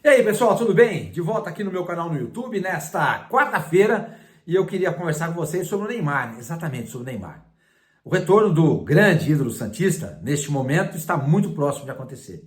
E aí, pessoal, tudo bem? De volta aqui no meu canal no YouTube nesta quarta-feira e eu queria conversar com vocês sobre o Neymar, exatamente sobre o Neymar. O retorno do grande ídolo santista, neste momento, está muito próximo de acontecer.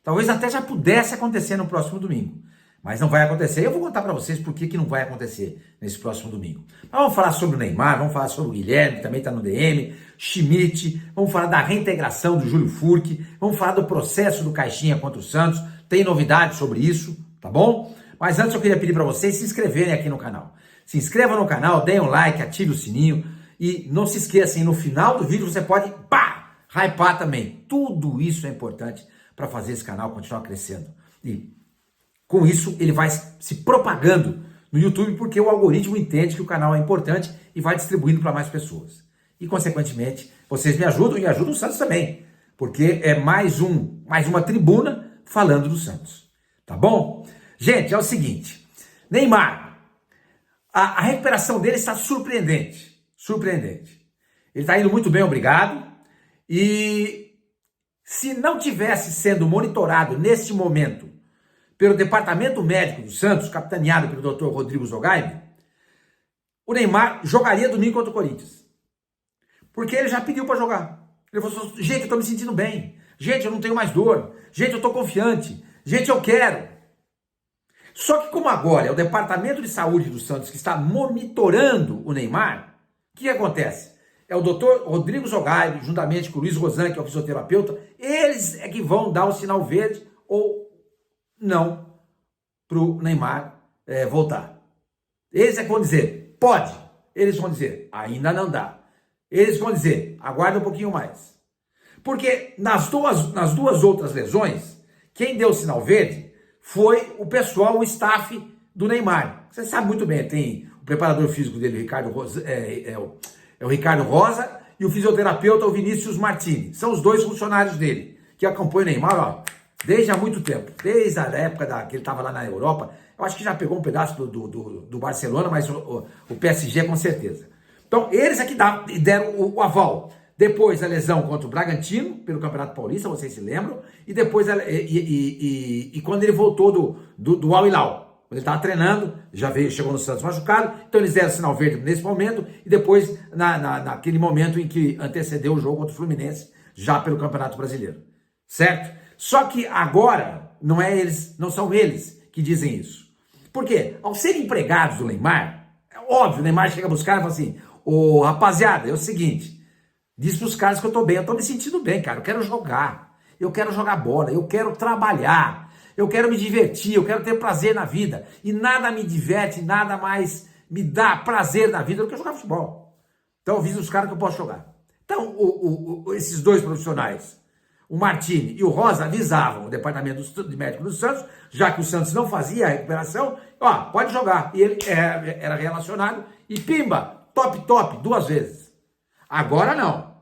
Talvez até já pudesse acontecer no próximo domingo, mas não vai acontecer. Eu vou contar para vocês por que não vai acontecer nesse próximo domingo. Mas vamos falar sobre o Neymar, vamos falar sobre o Guilherme, que também está no DM, Schmidt, vamos falar da reintegração do Júlio Furque, vamos falar do processo do Caixinha contra o Santos. Tem novidades sobre isso, tá bom? Mas antes eu queria pedir para vocês se inscreverem aqui no canal. Se inscreva no canal, deem um like, ative o sininho e não se esqueçam, no final do vídeo você pode, hypar também. Tudo isso é importante para fazer esse canal continuar crescendo. E com isso ele vai se propagando no YouTube porque o algoritmo entende que o canal é importante e vai distribuindo para mais pessoas. E consequentemente vocês me ajudam e ajudam o Santos também, porque é mais uma tribuna falando do Santos, tá bom? Gente, é o seguinte, Neymar, a recuperação dele está surpreendente. Ele está indo muito bem, obrigado, e se não tivesse sendo monitorado neste momento pelo departamento médico do Santos, capitaneado pelo Dr. Rodrigo Zogaib, o Neymar jogaria domingo contra o Corinthians, porque ele já pediu para jogar. Ele falou assim, gente, eu estou me sentindo bem, gente, eu não tenho mais dor, gente, eu estou confiante, gente, eu quero. Só que como agora é o Departamento de Saúde do Santos que está monitorando o Neymar, o que acontece? É o doutor Rodrigo Zogaib, juntamente com o Luiz Rosan, que é o fisioterapeuta, eles é que vão dar o sinal verde ou não para o Neymar voltar. Eles é que vão dizer, pode. Eles vão dizer, ainda não dá. Eles vão dizer, aguarda um pouquinho mais. Porque nas duas outras lesões, quem deu o sinal verde foi o pessoal, o staff do Neymar. Você sabe muito bem, tem o preparador físico dele, o Ricardo Rosa, o Ricardo Rosa, e o fisioterapeuta, o Vinícius Martini. São os dois funcionários dele, que acompanham o Neymar, desde há muito tempo. Desde a época que ele estava lá na Europa. Eu acho que já pegou um pedaço do Barcelona, mas o PSG com certeza. Então, eles aqui deram o aval. Depois a lesão contra o Bragantino, pelo Campeonato Paulista, vocês se lembram, e depois quando ele voltou do Al Hilal, quando ele estava treinando, chegou no Santos machucado, então eles deram sinal verde nesse momento, e depois naquele momento em que antecedeu o jogo contra o Fluminense, já pelo Campeonato Brasileiro, certo? Só que agora não são eles que dizem isso. Por quê? Ao serem empregados do Neymar, é óbvio, o Neymar chega a buscar e fala assim, ô rapaziada, é o seguinte, diz pros caras que eu tô bem, eu tô me sentindo bem, cara, eu quero jogar bola, eu quero trabalhar, eu quero me divertir, eu quero ter prazer na vida, e nada me diverte, nada mais me dá prazer na vida do que jogar futebol. Então eu aviso os caras que eu posso jogar. Então esses dois profissionais, o Martini e o Rosa, avisavam o departamento de médico do Santos, já que o Santos não fazia a recuperação, pode jogar, e ele era relacionado, e pimba, top, 2 vezes. Agora não.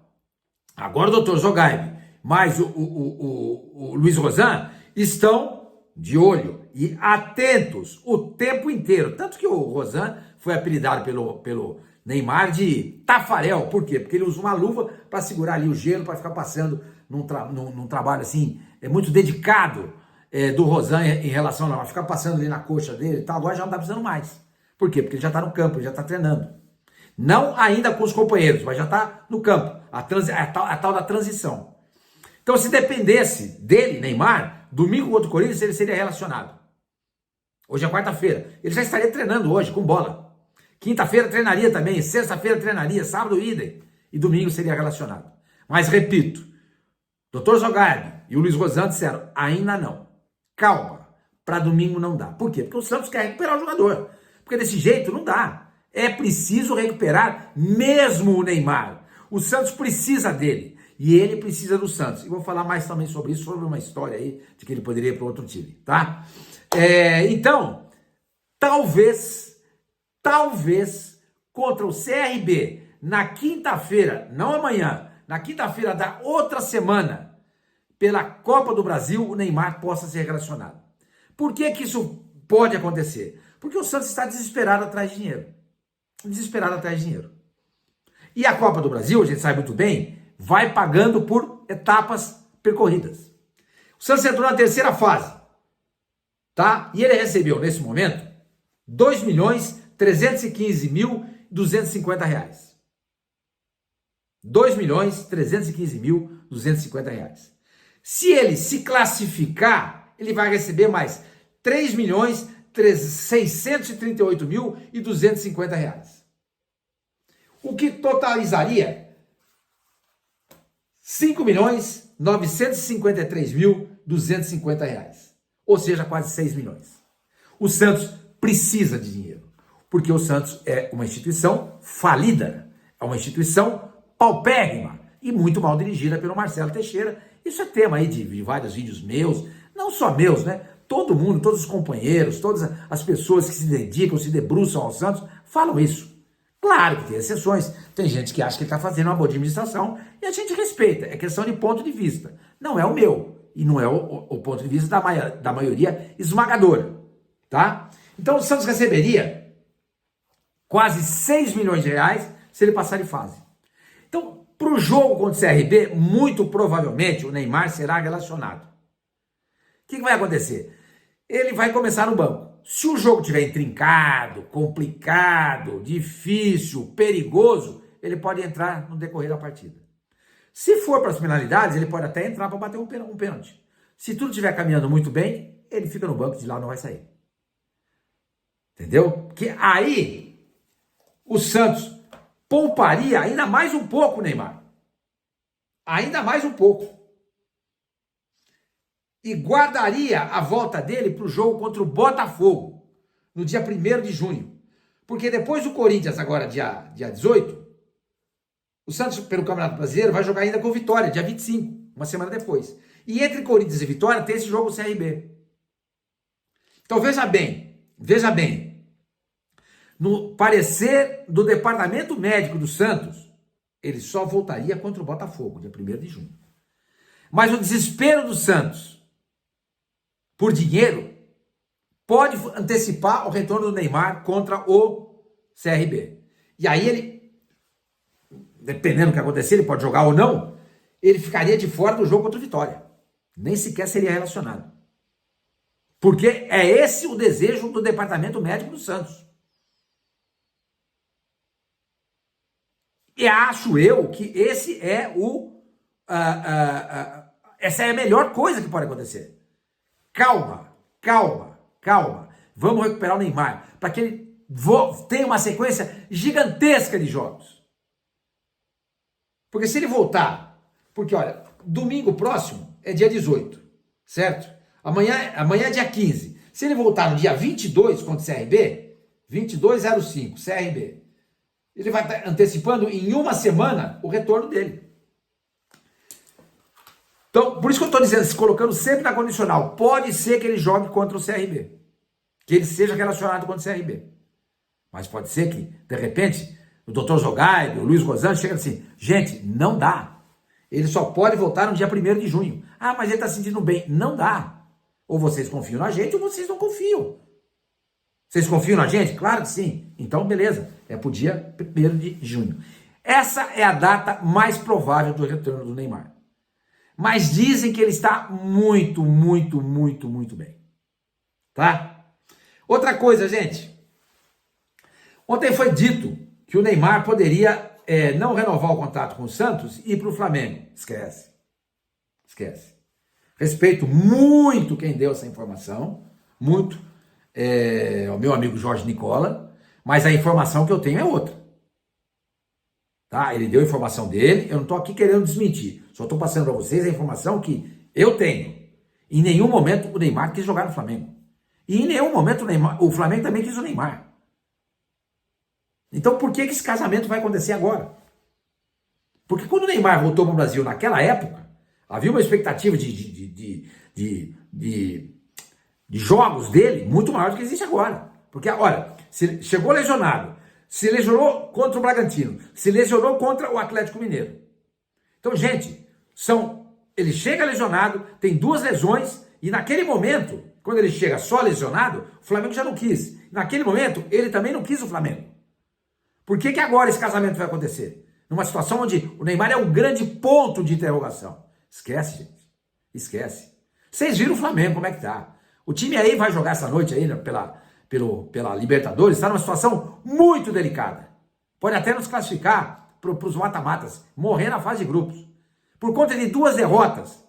Agora o Dr. Zogaib, mais o Luiz Rosan, estão de olho e atentos o tempo inteiro. Tanto que o Rosan foi apelidado pelo Neymar de Tafarel. Por quê? Porque ele usa uma luva para segurar ali o gelo, para ficar passando num trabalho assim, muito dedicado do Rosan em relação a ficar passando ali na coxa dele e tal. Agora já não está precisando mais. Por quê? Porque ele já está no campo, ele já está treinando. Não ainda com os companheiros, mas já está no campo. A tal da transição. Então, se dependesse dele, Neymar, domingo contra o Corinthians, ele seria relacionado. Hoje é quarta-feira. Ele já estaria treinando hoje, com bola. Quinta-feira treinaria também, sexta-feira treinaria, sábado idem. E domingo seria relacionado. Mas, repito, Dr. Zogaib e o Luiz Rosan disseram, ainda não. Calma, para domingo não dá. Por quê? Porque o Santos quer recuperar o jogador. Porque desse jeito não dá. É preciso recuperar mesmo o Neymar. O Santos precisa dele. E ele precisa do Santos. E vou falar mais também sobre isso, sobre uma história aí de que ele poderia ir para outro time, tá? Então, talvez, contra o CRB, na quinta-feira, não amanhã, na quinta-feira da outra semana, pela Copa do Brasil, o Neymar possa ser relacionado. Por que isso pode acontecer? Porque o Santos está desesperado atrás de dinheiro. E a Copa do Brasil, a gente sabe muito bem, vai pagando por etapas percorridas. O Santos entrou na terceira fase. tá? E ele recebeu, nesse momento, R$ 2.315.250. R$ 2.315.250. Se ele se classificar, ele vai receber mais R$ 3.638.250. O que totalizaria R$ 5.953.250. Ou seja, quase 6 milhões. O Santos precisa de dinheiro, porque o Santos é uma instituição falida, é uma instituição paupérrima e muito mal dirigida pelo Marcelo Teixeira. Isso é tema aí de vários vídeos meus, não só meus, né? Todo mundo, todos os companheiros, todas as pessoas que se dedicam, se debruçam ao Santos, falam isso. Claro que tem exceções, tem gente que acha que está fazendo uma boa administração e a gente respeita, é questão de ponto de vista. Não é o meu e não é o ponto de vista da maioria esmagadora, tá? Então o Santos receberia quase 6 milhões de reais se ele passar de fase. Então, para o jogo contra o CRB, muito provavelmente o Neymar será relacionado. O que vai acontecer? Ele vai começar no banco. Se o jogo estiver intrincado, complicado, difícil, perigoso, ele pode entrar no decorrer da partida. Se for para as penalidades, ele pode até entrar para bater um pênalti. Se tudo estiver caminhando muito bem, ele fica no banco, de lá não vai sair. Entendeu? Porque aí o Santos pouparia ainda mais um pouco o Neymar. Ainda mais um pouco. E guardaria a volta dele para o jogo contra o Botafogo, no dia 1º de junho. Porque depois do Corinthians, agora dia 18, o Santos, pelo Campeonato Brasileiro, vai jogar ainda com o Vitória, dia 25, uma semana depois. E entre Corinthians e Vitória tem esse jogo CRB. Então veja bem, no parecer do Departamento Médico do Santos, ele só voltaria contra o Botafogo, dia 1º de junho. Mas o desespero do Santos por dinheiro pode antecipar o retorno do Neymar contra o CRB. E aí ele, dependendo do que acontecer, ele pode jogar ou não, ele ficaria de fora do jogo contra o Vitória. Nem sequer seria relacionado. Porque é esse o desejo do Departamento Médico do Santos. E acho eu que esse é essa é a melhor coisa que pode acontecer. Calma. Vamos recuperar o Neymar, para que ele tenha uma sequência gigantesca de jogos. Porque se ele voltar, porque olha, domingo próximo é dia 18, certo? Amanhã é dia 15. Se ele voltar no dia 22 contra o CRB, 22:05, CRB, ele vai estar antecipando em uma semana o retorno dele. Então, por isso que eu estou dizendo, se colocando sempre na condicional, pode ser que ele jogue contra o CRB, que ele seja relacionado contra o CRB. Mas pode ser que, de repente, o Dr. Zogai, o Luiz Gozan, chega assim, gente, não dá. Ele só pode voltar no dia 1º de junho. Ah, mas ele está se sentindo bem. Não dá. Ou vocês confiam na gente ou vocês não confiam. Vocês confiam na gente? Claro que sim. Então, beleza. É para o dia 1º de junho. Essa é a data mais provável do retorno do Neymar. Mas dizem que ele está muito bem. Tá? Outra coisa, gente. Ontem foi dito que o Neymar poderia não renovar o contrato com o Santos e ir para o Flamengo. Esquece. Respeito muito quem deu essa informação. Muito. O meu amigo Jorge Nicola. Mas a informação que eu tenho é outra. Tá? Ele deu a informação dele. Eu não estou aqui querendo desmentir. Só estou passando para vocês a informação que eu tenho. Em nenhum momento o Neymar quis jogar no Flamengo. E em nenhum momento o Flamengo também quis o Neymar. Então por que esse casamento vai acontecer agora? Porque quando o Neymar voltou para o Brasil naquela época, havia uma expectativa de jogos dele muito maior do que existe agora. Porque, olha, se chegou lesionado, se lesionou contra o Bragantino, se lesionou contra o Atlético Mineiro. Então, gente, ele chega lesionado, tem 2 lesões, e naquele momento, quando ele chega só lesionado, o Flamengo já não quis. Naquele momento, ele também não quis o Flamengo. Por que agora esse casamento vai acontecer? Numa situação onde o Neymar é um grande ponto de interrogação. Esquece, gente. Esquece. Vocês viram o Flamengo, como é que tá? O time aí vai jogar essa noite aí, né, pela Libertadores, está numa situação muito delicada. Pode até nos classificar para os mata-matas, morrer na fase de grupos. Por conta de 2 derrotas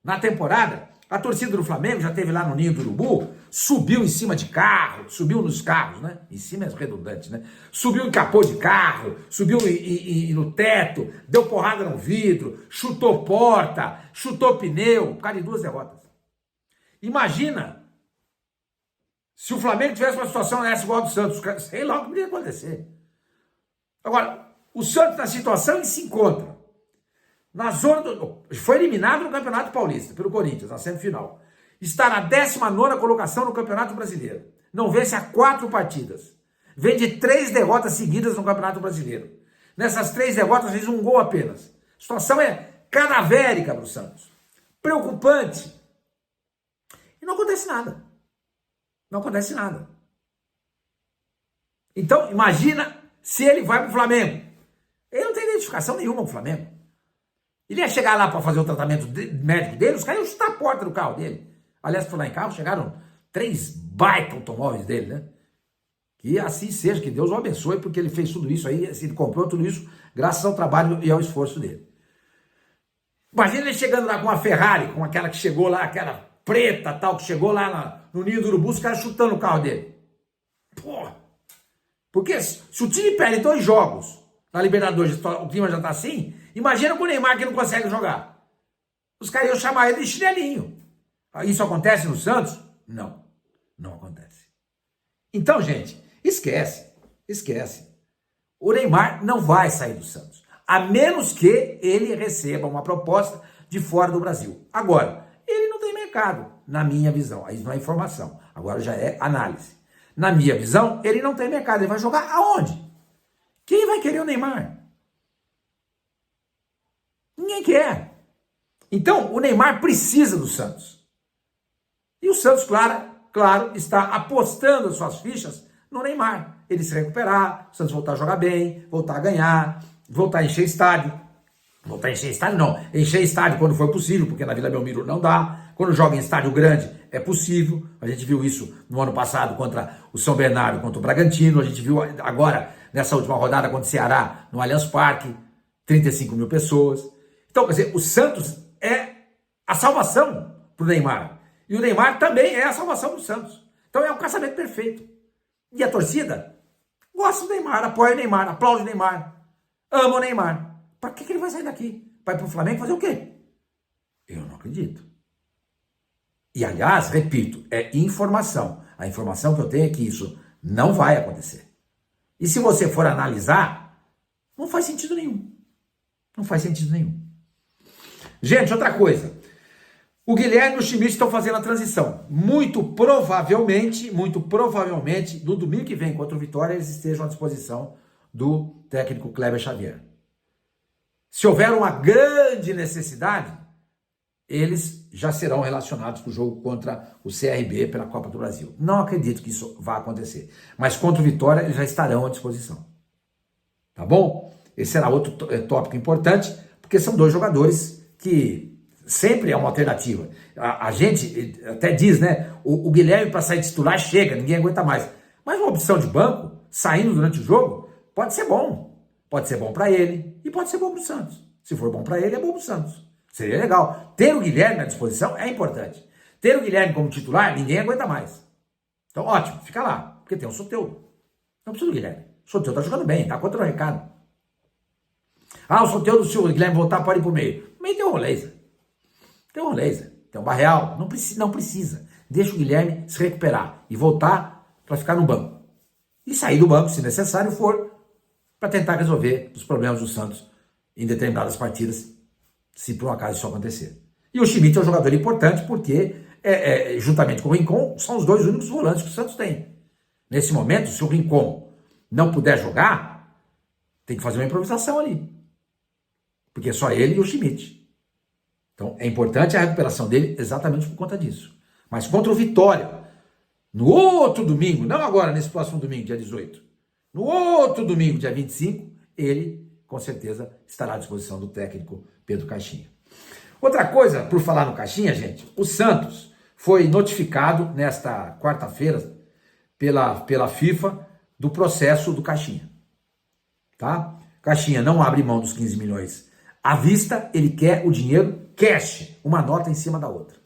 na temporada, a torcida do Flamengo já teve lá no Ninho do Urubu, subiu em cima de carro, subiu nos carros, né? Em cima é redundante, né? Subiu em capô de carro, subiu no teto, deu porrada no vidro, chutou porta, chutou pneu, por causa de 2 derrotas. Imagina se o Flamengo tivesse uma situação nessa igual a do Santos, sei lá o que poderia acontecer. Agora, o Santos na situação ele se encontra na zona foi eliminado no Campeonato Paulista pelo Corinthians, na semifinal. Está na 19ª colocação no Campeonato Brasileiro. Não vence há 4 partidas. Vem de 3 derrotas seguidas no Campeonato Brasileiro. Nessas 3 derrotas fez 1 gol apenas. A situação é cadavérica para o Santos. Preocupante. E não acontece nada. Não acontece nada. Então, imagina se ele vai para o Flamengo. Ele não tem identificação nenhuma com o Flamengo. Ele ia chegar lá para fazer o tratamento médico dele, os caras iam chutar a porta do carro dele. Aliás, por lá em carro, chegaram 3 baita automóveis dele, né? Que assim seja, que Deus o abençoe, porque ele fez tudo isso aí, ele comprou tudo isso graças ao trabalho e ao esforço dele. Imagina ele chegando lá com uma Ferrari, com aquela que chegou lá, aquela preta tal, que chegou lá no Ninho do Urubu, os caras chutando o carro dele. Porra! Porque se o time perde 2 jogos na Libertadores, o clima já tá assim, imagina com o Neymar que não consegue jogar. Os caras iam chamar ele de chinelinho. Isso acontece no Santos? Não, não acontece. Então, gente, esquece. O Neymar não vai sair do Santos, a menos que ele receba uma proposta de fora do Brasil. Agora, ele não tem mercado, na minha visão. Aí não é informação, agora já é análise. Na minha visão, ele não tem mercado. Ele vai jogar aonde? Quem vai querer o Neymar? Ninguém quer. Então, o Neymar precisa do Santos. E o Santos, claro, está apostando as suas fichas no Neymar. Ele se recuperar, o Santos voltar a jogar bem, voltar a ganhar, voltar a encher estádio. Voltar a encher estádio não, encher estádio quando for possível, porque na Vila Belmiro não dá. Quando joga em estádio grande é possível. A gente viu isso no ano passado contra o São Bernardo, contra o Bragantino. A gente viu agora, nessa última rodada contra o Ceará, no Allianz Parque, 35 mil pessoas. Então, quer dizer, o Santos é a salvação para o Neymar. E o Neymar também é a salvação do Santos. Então é um casamento perfeito. E a torcida gosta do Neymar, apoia o Neymar, aplaude o Neymar, ama o Neymar. Para que ele vai sair daqui? Vai para o Flamengo fazer o quê? Eu não acredito. E aliás, repito, é informação. A informação que eu tenho é que isso não vai acontecer. E se você for analisar, não faz sentido nenhum. Não faz sentido nenhum. Gente, outra coisa. O Guilherme e o Schmidt estão fazendo a transição. Muito provavelmente, no domingo que vem contra o Vitória, eles estejam à disposição do técnico Kleber Xavier. Se houver uma grande necessidade, eles já serão relacionados para o jogo contra o CRB pela Copa do Brasil. Não acredito que isso vá acontecer. Mas contra o Vitória, eles já estarão à disposição. Tá bom? Esse será outro tópico importante, porque são 2 jogadores que sempre é uma alternativa. A gente até diz, né? O Guilherme para sair titular chega, ninguém aguenta mais. Mas uma opção de banco, saindo durante o jogo, pode ser bom. Pode ser bom para ele e pode ser bom para o Santos. Se for bom para ele, é bom para o Santos. Seria legal. Ter o Guilherme à disposição é importante. Ter o Guilherme como titular, ninguém aguenta mais. Então, ótimo, fica lá, porque tem o Soteldo. Não precisa do Guilherme. O Soteldo tá jogando bem, tá contra o recado. O Soteldo, se o Guilherme voltar, pode ir pro meio. No meio tem um laser. Tem um Barreal. Não precisa. Deixa o Guilherme se recuperar e voltar para ficar no banco. E sair do banco, se necessário for, para tentar resolver os problemas do Santos em determinadas partidas, se por um acaso isso acontecer. E o Schmidt é um jogador importante porque, juntamente com o Rincon, são os 2 únicos volantes que o Santos tem. Nesse momento, se o Rincon não puder jogar, tem que fazer uma improvisação ali. Porque é só ele e o Schmidt. Então, é importante a recuperação dele exatamente por conta disso. Mas contra o Vitória, no outro domingo, não agora, nesse próximo domingo, dia 18, no outro domingo, dia 25, ele, com certeza, estará à disposição do técnico Pedro Caixinha. Outra coisa, por falar no Caixinha, gente, o Santos foi notificado nesta quarta-feira pela FIFA do processo do Caixinha. Tá? Caixinha não abre mão dos 15 milhões à vista, ele quer o dinheiro cash, uma nota em cima da outra.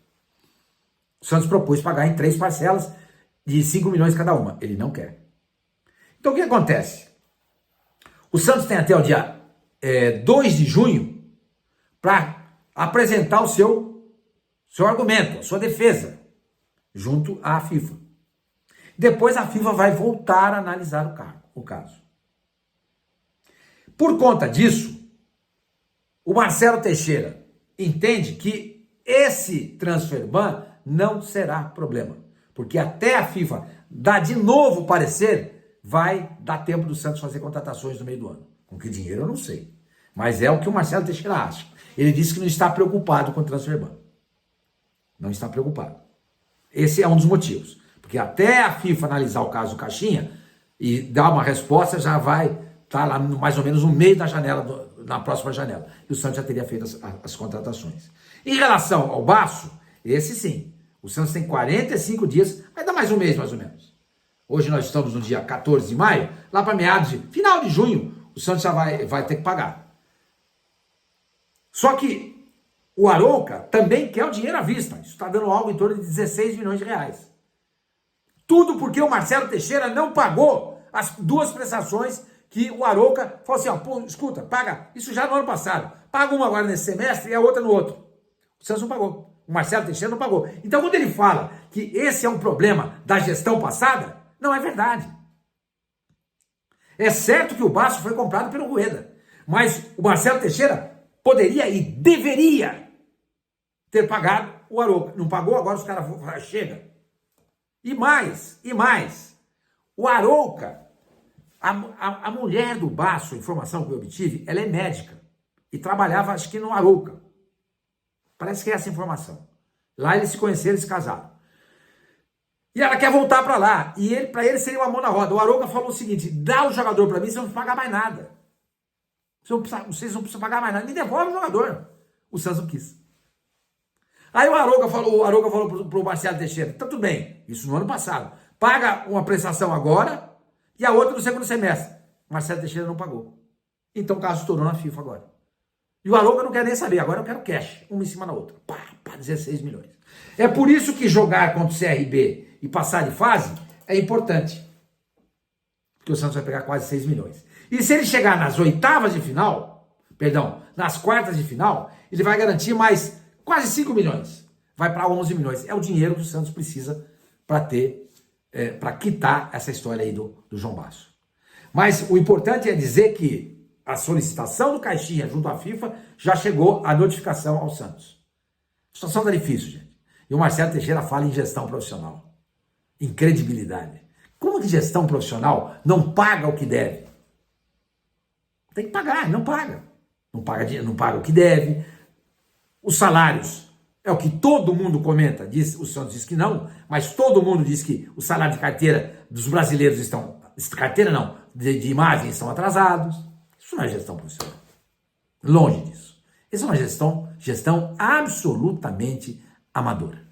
O Santos propôs pagar em 3 parcelas de 5 milhões cada uma. Ele não quer. Então o que acontece? O Santos tem até o dia 2 de junho para apresentar o seu argumento, a sua defesa, junto à FIFA. Depois a FIFA vai voltar a analisar o caso. Por conta disso, o Marcelo Teixeira entende que esse transfer ban não será problema, porque até a FIFA dar de novo o parecer, vai dar tempo do Santos fazer contratações no meio do ano. Com que dinheiro eu não sei, mas é o que o Marcelo Teixeira acha. Ele disse que não está preocupado com o transfer ban. Não está preocupado. Esse é um dos motivos, porque até a FIFA analisar o caso do Caixinha e dar uma resposta, já vai estar lá mais ou menos no meio da janela, na próxima janela. E o Santos já teria feito as contratações. Em relação ao Basso, esse sim. O Santos tem 45 dias, vai dar mais um mês mais ou menos. Hoje nós estamos no dia 14 de maio, lá para meados de final de junho, o Santos já vai ter que pagar. Só que o Arouca também quer o dinheiro à vista. Isso está dando algo em torno de 16 milhões de reais. Tudo porque o Marcelo Teixeira não pagou as 2 prestações que o Arouca falou assim, ó, pô, escuta, paga, isso já no ano passado, paga uma agora nesse semestre e a outra no outro. O Santos não pagou, o Marcelo Teixeira não pagou. Então quando ele fala que esse é um problema da gestão passada, não é verdade. É certo que o Basso foi comprado pelo Rueda, mas o Marcelo Teixeira poderia e deveria ter pagado o Arouca. Não pagou, agora os caras falam, chega. E mais, o Arouca, a mulher do Basso, a informação que eu obtive, ela é médica e trabalhava, acho que no Arouca. Parece que é essa informação. Lá eles se conheceram e se casaram. E ela quer voltar para lá. E para ele seria uma mão na roda. O Arouca falou o seguinte, dá o jogador para mim, vocês não precisam pagar mais nada. Vocês não precisam pagar mais nada. Me devolve o jogador. O Santos não quis. Aí o Arouca falou pro Marcelo Teixeira, tá tudo bem, isso no ano passado. Paga uma prestação agora e a outra no segundo semestre. Marcelo Teixeira não pagou. Então o caso estourou na FIFA agora. E o Arouca não quer nem saber, agora eu quero cash, uma em cima da outra. Pá, 16 milhões. É por isso que jogar contra o CRB e passar de fase é importante. Porque o Santos vai pegar quase 6 milhões. E se ele chegar nas oitavas de final, nas quartas de final, ele vai garantir mais quase 5 milhões. Vai para 11 milhões. É o dinheiro que o Santos precisa para quitar essa história aí do João Basso. Mas o importante é dizer que a solicitação do Caixinha junto à FIFA já chegou a notificação ao Santos. A situação está difícil, gente. E o Marcelo Teixeira fala em gestão profissional, em credibilidade. Como que gestão profissional não paga o que deve? Tem que pagar, não paga. Não paga o que deve. Os salários, é o que todo mundo comenta, o Santos diz que não, mas todo mundo diz que o salário de carteira dos brasileiros de imagem estão atrasados. Isso não é gestão profissional. Longe disso. Isso é uma gestão absolutamente amadora.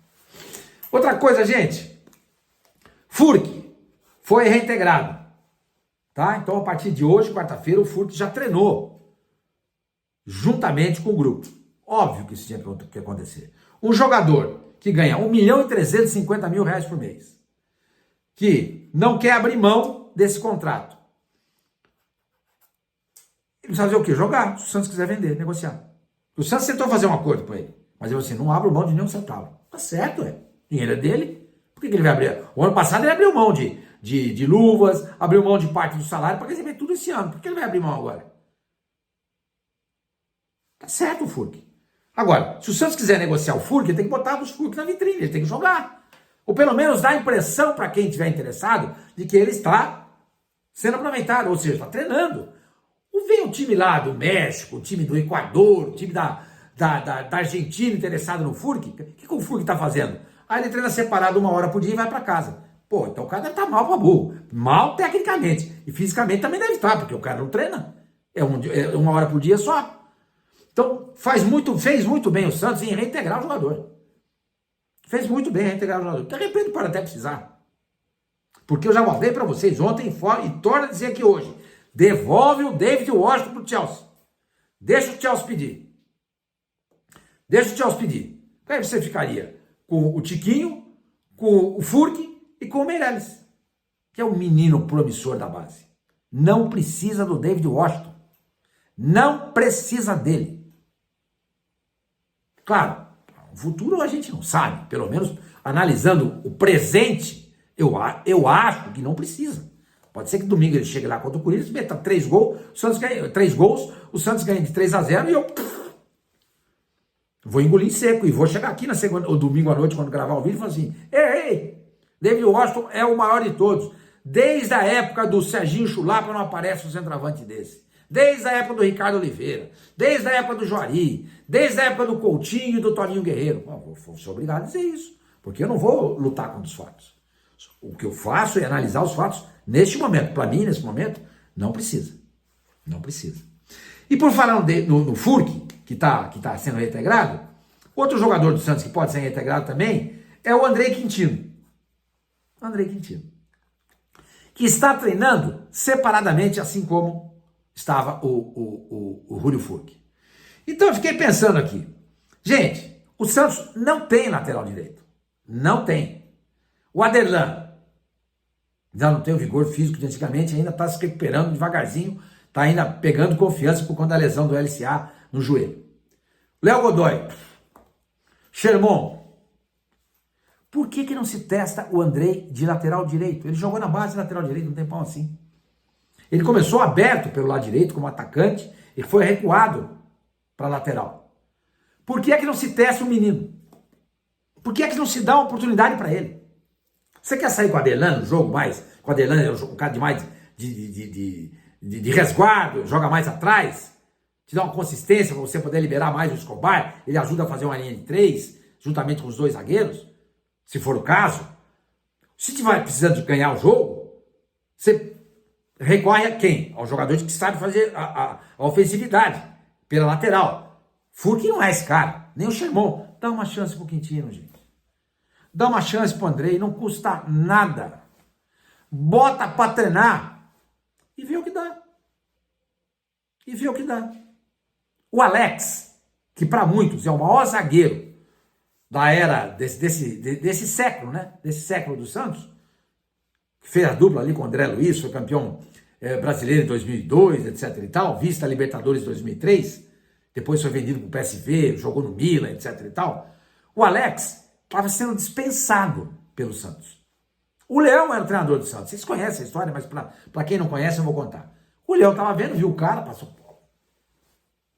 Outra coisa, gente, Furk foi reintegrado. Tá? Então, a partir de hoje, quarta-feira, o Furk já treinou juntamente com o grupo. Óbvio que isso tinha que acontecer. Um jogador que ganha R$1.350.000 por mês, que não quer abrir mão desse contrato, ele precisa fazer o quê? Jogar. Se o Santos quiser vender, negociar. O Santos tentou fazer um acordo com ele, mas ele falou assim, não abro mão de nenhum centavo. Tá certo, o dinheiro é dele. Por que ele vai abrir? O ano passado ele abriu mão de luvas, abriu mão de parte do salário para receber tudo esse ano. Por que ele vai abrir mão agora? Tá certo o Furk. Agora, se o Santos quiser negociar o Furk, ele tem que botar os Furk na vitrine, ele tem que jogar. Ou pelo menos dar a impressão para quem estiver interessado de que ele está sendo aproveitado, ou seja, está treinando. Vem o time lá do México, o time do Equador, o time da Argentina interessado no Furk. O que o Furk está fazendo? Aí ele treina separado 1 hora por dia e vai para casa. Pô, então o cara deve estar mal para burro. Mal tecnicamente. E fisicamente também deve estar, porque o cara não treina. É 1 hora por dia só. Então fez muito bem o Santos em reintegrar o jogador. Fez muito bem reintegrar o jogador. De repente pode até precisar. Porque eu já falei para vocês ontem e torno a dizer aqui hoje. Devolve o David Washington pro Chelsea. Deixa o Chelsea pedir. Deixa o Chelsea pedir. Aí você ficaria com o Tiquinho, com o Furk e com o Meirelles, que é um menino promissor da base. Não precisa do David Washington. Não precisa dele. Claro, o futuro a gente não sabe. Pelo menos analisando o presente, eu acho que não precisa. Pode ser que domingo ele chegue lá contra o Corinthians, meta 3 gols, o Santos ganha 3 gols, o Santos ganha de 3-0 e eu vou engolir seco e vou chegar aqui na segunda, ou domingo à noite, quando gravar o vídeo, e falar assim: ei, David Washington é o maior de todos. Desde a época do Serginho Chulapa não aparece um centroavante desse. Desde a época do Ricardo Oliveira, desde a época do Juari, desde a época do Coutinho e do Toninho Guerreiro. Vou ser obrigado a dizer isso, porque eu não vou lutar contra os fatos. O que eu faço é analisar os fatos neste momento. Para mim, nesse momento, não precisa. Não precisa. E por falar no Furk, que tá sendo reintegrado, outro jogador do Santos que pode ser reintegrado também é o Andrei Quintino. Andrei Quintino. Que está treinando separadamente, assim como estava o Júlio Furk. Então eu fiquei pensando aqui. Gente, o Santos não tem lateral direito. Não tem. O Aderlan já não tem o vigor físico de antigamente, ainda está se recuperando devagarzinho, está ainda pegando confiança por conta da lesão do LCA no joelho. Léo Godoy, Sherman, por que não se testa o Andrei de lateral direito? Ele jogou na base de lateral direito, não tem pau assim. Ele começou aberto pelo lado direito como atacante e foi recuado para lateral. Por que não se testa o menino? Por que não se dá uma oportunidade para ele? Você quer sair com o Aderlan no jogo mais? Com o Aderlan é um cara de mais de resguardo, joga mais atrás, te dá uma consistência para você poder liberar mais o Escobar, ele ajuda a fazer uma linha de 3, juntamente com os 2 zagueiros, se for o caso. Se tiver precisando de ganhar o jogo, você recorre a quem? Ao jogador que sabe fazer a ofensividade, pela lateral. Furk não é esse cara, nem o Sherman. Dá uma chance pro Quintino, gente. Dá uma chance pro Andrei, não custa nada. Bota pra treinar e vê o que dá. E vê o que dá. O Alex, que para muitos é o maior zagueiro da era desse século, né? Desse século do Santos, que fez a dupla ali com o André Luiz, foi campeão brasileiro em 2002, etc e tal, vista Libertadores em 2003, depois foi vendido pro PSV, jogou no Milan, etc e tal. O Alex estava sendo dispensado pelo Santos. O Leão era o treinador do Santos. Vocês conhecem a história, mas para quem não conhece eu vou contar. O Leão estava vendo, viu o cara, passou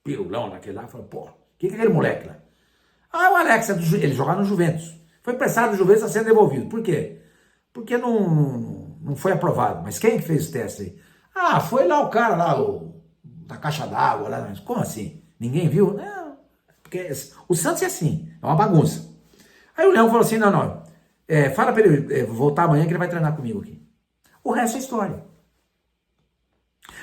pirulão naquele lá, falou, pô, o que é aquele moleque lá? Ah, o Alex, ele jogava no Juventus. Foi emprestado do Juventus a ser devolvido. Por quê? Porque não foi aprovado. Mas quem que fez o teste aí? Ah, foi lá o cara lá, da caixa d'água lá. Como assim? Ninguém viu? Não, porque o Santos é assim, é uma bagunça. Aí o Leão falou assim, não, fala para ele voltar amanhã que ele vai treinar comigo aqui. O resto é história.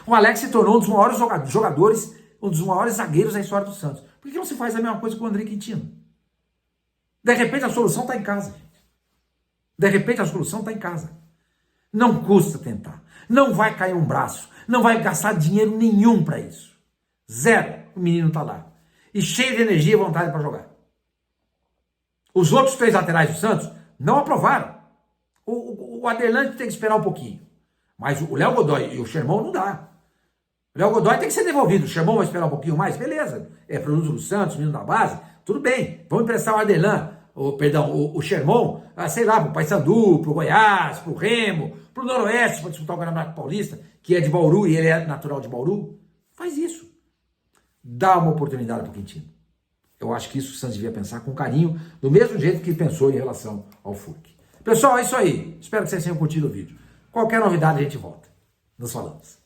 O Alex se tornou um dos maiores jogadores, um dos maiores zagueiros da história do Santos. Por que não se faz a mesma coisa com o Andrei Quintino? De repente a solução está em casa, gente. De repente a solução está em casa. Não custa tentar. Não vai cair um braço. Não vai gastar dinheiro nenhum para isso. Zero. O menino está lá. E cheio de energia e vontade para jogar. Os outros 3 laterais do Santos não aprovaram. O Aderlan tem que esperar um pouquinho. Mas o Léo Godoy e o Sherman não dá. O Léo Godoy tem que ser devolvido. O Sherman vai esperar um pouquinho mais? Beleza. É produto do Santos, menino da base. Tudo bem. Vamos emprestar o Aderlan, o Sherman, sei lá, pro Paysandu, pro Goiás, pro Remo, pro Noroeste, para disputar o Campeonato Paulista, que é de Bauru e ele é natural de Bauru. Faz isso. Dá uma oportunidade pro Quintino. Eu acho que isso o Santos devia pensar com carinho, do mesmo jeito que pensou em relação ao Furk. Pessoal, é isso aí. Espero que vocês tenham curtido o vídeo. Qualquer novidade a gente volta. Nos falamos.